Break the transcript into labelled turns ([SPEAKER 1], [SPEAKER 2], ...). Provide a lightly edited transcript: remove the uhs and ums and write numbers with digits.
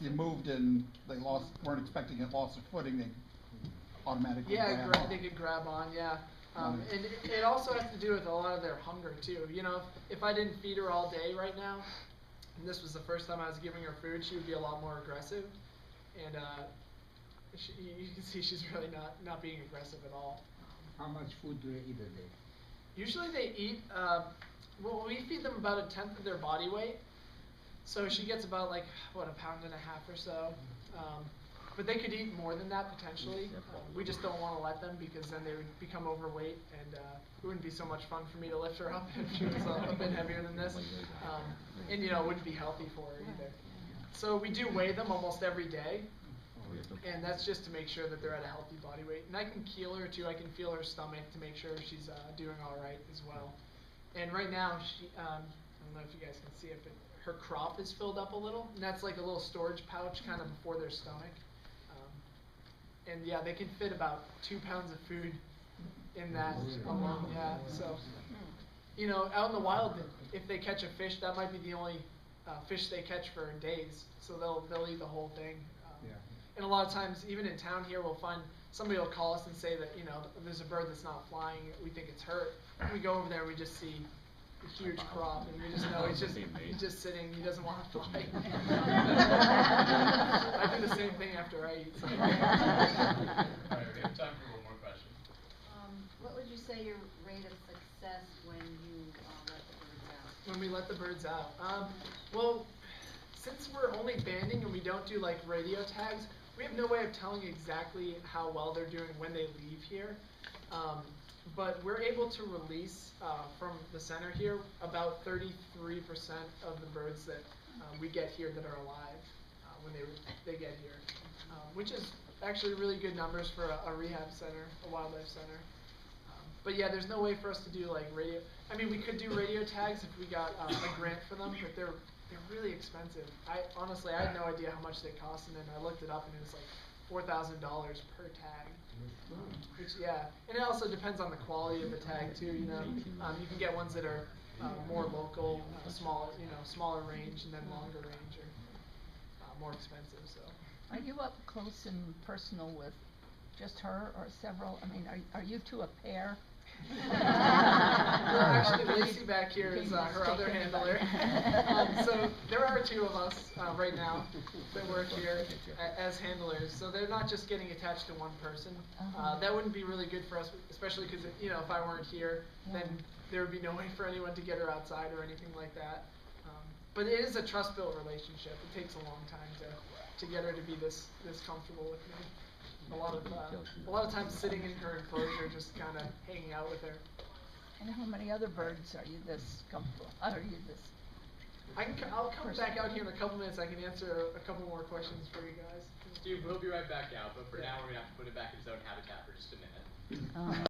[SPEAKER 1] you moved and they weren't expecting it, loss of footing, they automatically
[SPEAKER 2] Yeah,
[SPEAKER 1] grab on.
[SPEAKER 2] they could grab on, yeah. And it also has to do with a lot of their hunger too. You know, if I didn't feed her all day right now, and this was the first time I was giving her food, she would be a lot more aggressive. And you can see she's really not being aggressive at all.
[SPEAKER 3] How much food do they eat a day?
[SPEAKER 2] Usually they eat, well, we feed them about 1/10 of their body weight. So she gets about like, what, 1.5 pounds or so. But they could eat more than that potentially. We just don't want to let them because then they would become overweight and it wouldn't be so much fun for me to lift her up if she was a bit heavier than this. And you know, it wouldn't be healthy for her either. So we do weigh them almost every day. And that's just to make sure that they're at a healthy body weight. And I can keel her too. I can feel her stomach to make sure she's doing all right as well. And right now, I don't know if you guys can see it, but her crop is filled up a little. And that's like a little storage pouch kind of before their stomach. And yeah, they can fit about 2 pounds of food in that alone. Yeah. So, you know, out in the wild, if they catch a fish, that might be the only fish they catch for days. So they'll eat the whole thing. And a lot of times, even in town here, we'll find somebody will call us and say that, you know, there's a bird that's not flying, we think it's hurt. We go over there and we just see a huge crop, and we just know he's just sitting, he doesn't want to fly. I do the same thing after I eat. So.
[SPEAKER 4] All right, we have time for one more question.
[SPEAKER 5] What would you say your rate of success when you let the birds out?
[SPEAKER 2] When we let the birds out? Well, since we're only banding and we don't do like radio tags, we have no way of telling exactly how well they're doing when they leave here. But we're able to release from the center here about 33% of the birds that we get here that are alive when they get here, which is actually really good numbers for a rehab center, a wildlife center. But yeah, there's no way for us to do like radio. I mean, we could do radio tags if we got a grant for them, but they're really expensive. Honestly, I had no idea how much they cost, and then I looked it up, and it was like $4,000 per tag. Which, yeah, and it also depends on the quality of the tag too. You know, you can get ones that are more local, smaller range, and then longer range are more expensive. So.
[SPEAKER 6] Are you up close and personal with just her or several? I mean, are you two a pair?
[SPEAKER 2] Well, actually, Lacey back here is her other handler. So there are 2 of us right now that work here as handlers. So they're not just getting attached to one person. That wouldn't be really good for us, especially because if I weren't here, then there would be no way for anyone to get her outside or anything like that. But it is a trust-built relationship. It takes a long time to get her to be this comfortable with me. A lot of times sitting in her enclosure, just kind of hanging out with her.
[SPEAKER 6] And how many other birds are you this comfortable? Are you this?
[SPEAKER 2] I'll come back out here in a couple minutes. I can answer a couple more questions for you guys.
[SPEAKER 4] Steve, we'll be right back out, but for now we're gonna have to put it back in its own habitat for just a minute.